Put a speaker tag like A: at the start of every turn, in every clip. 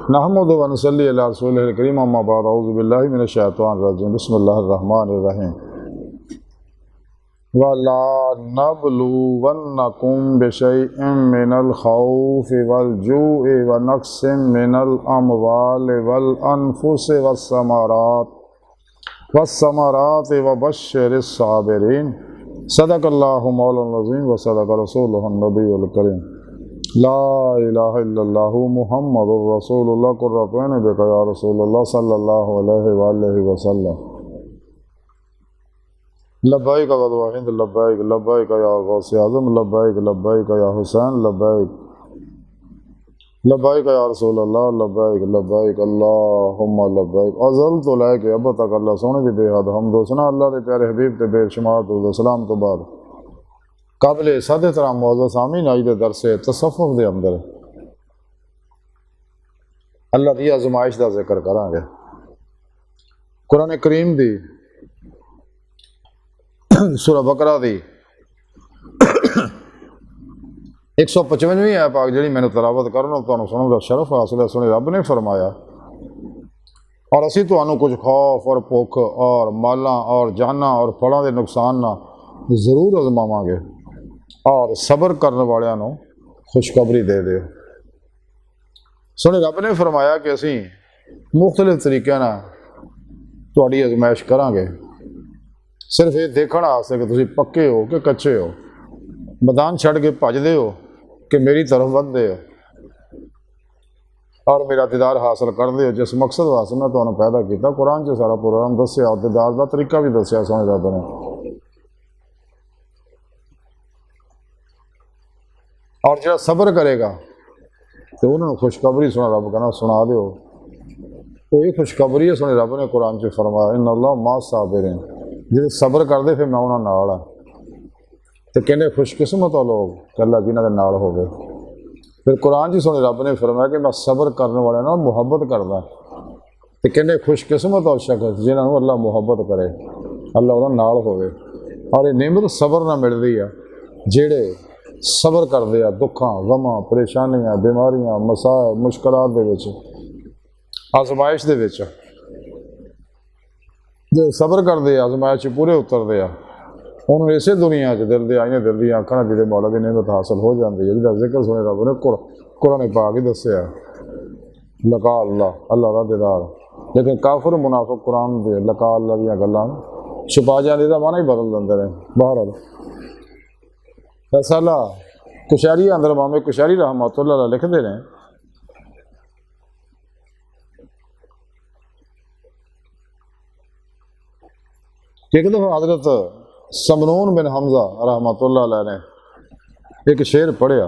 A: नहमदु व नसल्ली अला रसूलिल करीम अम्मा बाद अऊज़ु बिल्लाहि मिनश शैतानिर रजीम बिस्मिल्लाहिर रहमानिर रहीम वला नबलुवन्नकुम बिशैइन मिनल खौफि वल जूइ व नक्सिम मिनल अमवालि वल अनफुसि वस्समराति व बश्शिरिस साबिरीन सदक़ल्लाहु मौलाना अज़ीम व सदक़ रसूलुहुन नबियुल करीम ला इलाहा इल्लल्लाहु मुहम्मदुर रसूलुल्लाह कुर्रतुन बिका या रसूलुल्लाह सल्लल्लाहु अलैहि वसल्लम लब्बैक व हिंद लब्बैक लब्बैक या गौसे आज़म लब्बैक लब्बैक या हुसैन लब्बैक लब्बैक या रसूलल्लाह लब्बैक लब्बैक अल्लाहुम्मा लब्बैक अज़ल तो लैके अब तक अल्लाह सोने दी बेहद हमद सना अल्लाह के प्यारे हबीब ते बेशुमार दुरूद सलाम तो बाद काबिल सादे तरह मौजूद सामीन आई दे दरसे तसव्वुफ दे अंदर अल्लाह दी आज़माइश का जिक्र करांगे। कुरान करीम दी सूरह बकरा दी 155वीं है पाक जी मैंने तलावत करना तो सुनने का शरफ हासिल है। सुने रब ने फरमाया और असी तो कुछ खौफ और भुख और मालां और जाना और फलों के नुकसान ना जरूर आजमावांगे और सबर करने वालियां नूं खुशखबरी दे दे। सुने रब ने फरमाया कि असी मुख्तलिफ तरीक़े नाल तुहाडी आजमाइश करांगे सिर्फ ये देखना आस्ते कि तुसीं पक्के हो कि कच्चे हो, मैदान छड़ के भजदे हो कि मेरी तरफ बढ़दे हो और मेरा दीदार हासिल करते हो। जिस मकसद वास्ते मैं तुहानूं पैदा किया कुरान च सारा प्रोग्राम दस्या और दीदार का तरीका भी दस्या सोहणे रब ने। और जो सबर करेगा तो उन्होंने खुशखबरी सुना रब कहना सुना दो। तो ये खुशखबरी है सुने रब ने कुरान च फरमाया इन अल्लाह मा साबिरीन जो सबर करते फिर मैं उन्होंने नाल हाँ। तो कहने खुशकिस्मत हो लोग अल्लाह जिन्हों के नाल हो गए। फिर कुरान च सुने रब ने फरमाया कि मैं सबर करने वाले ना मुहब्बत करदा। तो कहने खुशकिस्मत हो शख्स जिन्होंने अल्लाह मुहब्बत करे अल्लाह उन्होंने नाल हो गए। और ये नियमत सबर ना मिलती है जेड़े सबर करते हैं दुखा गमां परेशानियां बीमारियां मसाए मुश्किलात दे विच आजमाइश दे विच जो सबर करते आजमाइश पूरे उतरते हैं उन्होंने इसे दुनिया दिल दे आईने दिल दी आँखा जिहदे मौला की नेमत हासिल हो जाती है जिसका जिक्र सुने रब ने कुरान पाक ही दस्या लका अल्लाह अल्लाह का दीदार। लेकिन काफिर मुनाफिक कुरान दे लका अल्लाह दी गल्लां छुपा जाने का माना ही बदल देंगे ने। बहरहाल रसाला कुशैरी अंदर मामे कुशैरी रहमतुल्लाह अलैह लिखते हैं एक दफ़ा हजरत समनून बिन हमजा रहमतुल्लाह अलैह ने एक शेर पढ़िया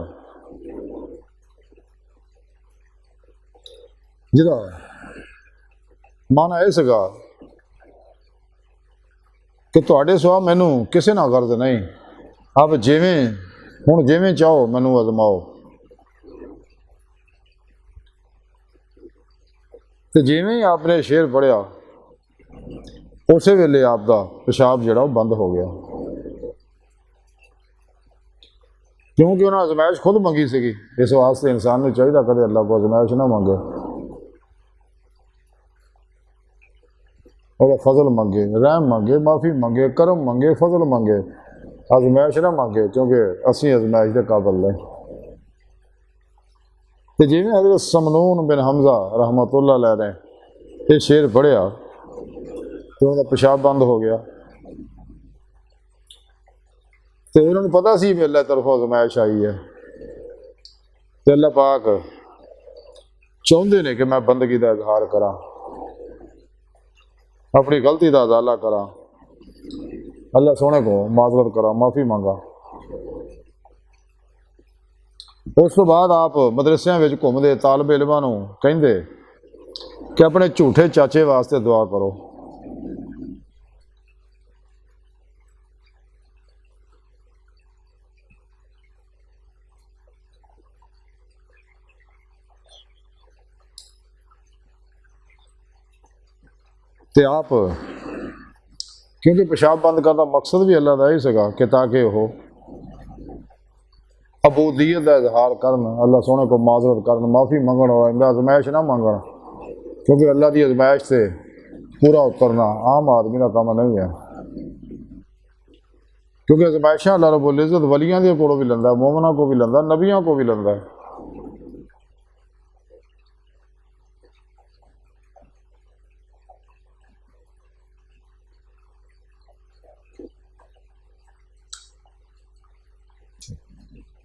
A: जिहदा माना यह सीगा कि तुहाडे सिवा मैनू किसी ना गर्ज नहीं अब जिवें हुण जिवें चाहो मैनू आजमाओ। तो जिवें ही आपने शेर पढ़िया उस वेले आपका पेशाब जिहड़ा बंद हो गया क्योंकि उन्हें आजमाइश खुद मंगी सी। इस वास्ते इंसान को चाहिए कदे अल्लाह को आजमाइश ना मंगे और फजल मंगे रहम मंगे माफ़ी मंगे करम मंगे फजल मंगे आजमाइश ना मंगे क्योंकि असी आजमाइश के काबिल नहीं। तो जिवें हज़रत समनून बिन हमजा रहमतुल्लाह अलैह ने ये शेर पढ़िया तो उनका पेशाब बंद हो गया। तो उन्होंने पता सी भी अल्लाह तरफों आजमाइश आई है तो अल्लाह पाक चाहते ने कि मैं बंदगी का इजहार करा अपनी गलती का अजाला करा अल्लाह सोने को माजरत करा माफ़ी मंगा। उस तो बाद आप मदरसियां विच घूमदे तालिब इल्मां नूं कहिंदे कि अपने झूठे चाचे वास्ते दुआ करो। तो आप क्योंकि पेशाब बंद करना मकसद भी अल्लाह का ही सगा कि ताकि वो अबूदियत का इजहार करन, अल्लाह सोने को माजरत करन, माफ़ी मंगन और इंदा अजमाइश ना मंगन, क्योंकि अल्लाह की अजमाइश से पूरा उतरना आम आदमी का काम नहीं है। क्योंकि अजमाइशा अल्लाह रब्बुल इज़्ज़त वलियां दे कोलों भी लंदा, मोमना को भी लंदा, नबियों को भी लंदा।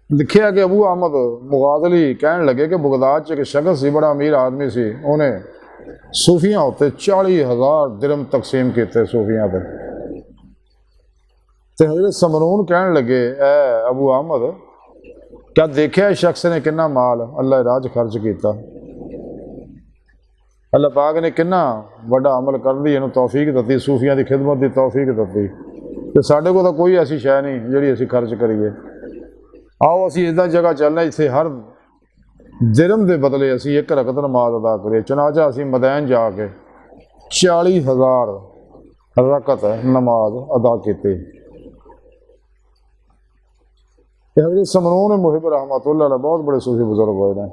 A: लिखिया कि अबू अहमद मुगादली कहन लगे कि बगदाद च एक शख्स सी, बड़ा अमीर आदमी सी, उन्हें सूफियां उत्ते 40,000 दिरहम तकसीम किए सूफियां ते। हज़रत समरून कहन लगे, ए अबू अहमद क्या देखिया इस शख्स ने किन्ना माल अल्लाह राज खर्च किया, अल्लाह पाक ने किन्ना बड़ा अमल कर दी, इन्हूं तौफीक दी, सूफियां की खिदमत की तौफीक दी। तो साढ़े को तो कोई ऐसी शै नहीं जिहड़ी असीं खर्च करिए। आओ असी इदा जगह चलना जिथे हर दिरहम के बदले असी एक रकत नमाज अदा करिए। चनाचा असी मदैन जाके 40,000 रकत नमाज अदा की। हज़रत समरून मुहिब रहमतुल्लाह अलैह बहुत बड़े सूफी बुजुर्ग होए ने।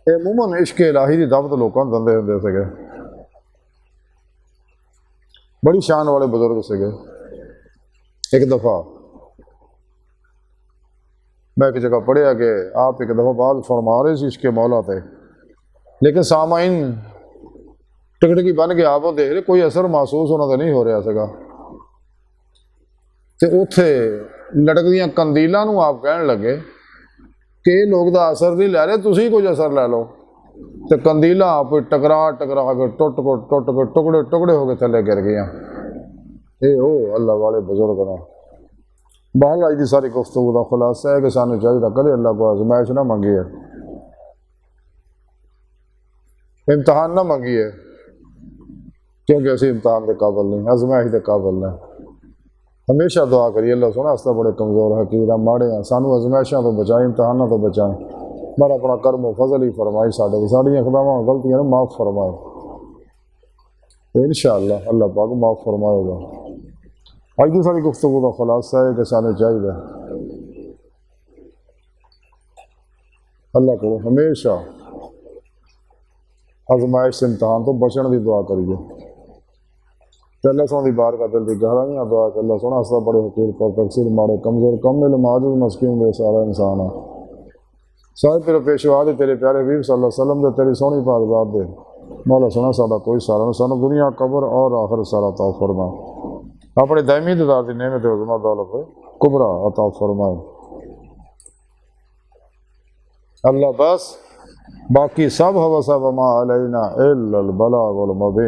A: अमूमन इश्क इलाही की दावत लोगों को दिंदे हुंदे सीगे, बड़ी शान वाले बुजुर्ग सीगे। एक दफ़ा मैं एक जगह पढ़िया कि आप एक दफ़ा बात फरमा रहे थे इसके मौला थे, लेकिन सामाइन टिकटकी बन के आप देख रहे, कोई असर महसूस उन्होंने नहीं हो रहा सीगा। तो उत्थे लटकदियां कंदीलों नूं आप कहन लगे कि लोग तो असर नहीं लै रहे, तुसीं कुछ असर लै लो। तो कंदीला आप टकरा टकरा के टुट के टुकड़े टुकड़े होकर थले गिर गई। ये हो अल्लाह वाले बुजुर्ग ने। बहल अज की सारी गुफ्तगू का खुलासा है कि सानू चाहिए कदे अल्लाह को आजमाइश ना मंगी है, इम्तहान ना मंगी है, क्योंकि असी इम्तहान के काबिल नहीं, आजमाइश के काबिल नहीं। हमेशा दुआ करिए अल्लाह सोना अस बड़े कमज़ोर हकीर माड़े हैं, सानू आजमाइशों तो बचाए, इम्तहानों तो बचाए। पर अपना कर्म फजल ही फरमाई, साड़ियाँ खिलावां गलतियां माफ़ फरमाए, तो इंशाअल्लाह अल्लाह पाक माफ़ फरमाएगा। अज की सारी गुफ्तगू का खुलासा है कि सानू चाहिए अल्लाह को हमेशा आजमाइश इम्तहान तो बचने की दुआ करिए। तो अल्लाह सोनी बार का दिल की गहराइयाँ दुआ कर अल्लाह सोना असा बड़े हकीर पर तकसीर माड़े कमज़ोर कम माजूद मस्कीन में सारा इंसान है। सारे तेरे पेशवा दे तेरे प्यारे हबीब सल्लल्लाहु अलैहि वसल्लम दे तेरी सोहनी पाक ज़ात दे मौला सोना साडा कोई सारा नहीं, सानू दुनिया कब्र और आखिर सारा अता फरमा। अपने दायमी दीदार की नेमत उज़मा दौलत कुबरा अता फरमाए अल्लाह। बस बाकी सब हवसा वमा अलैना इल्लल बलागुल मुबीन।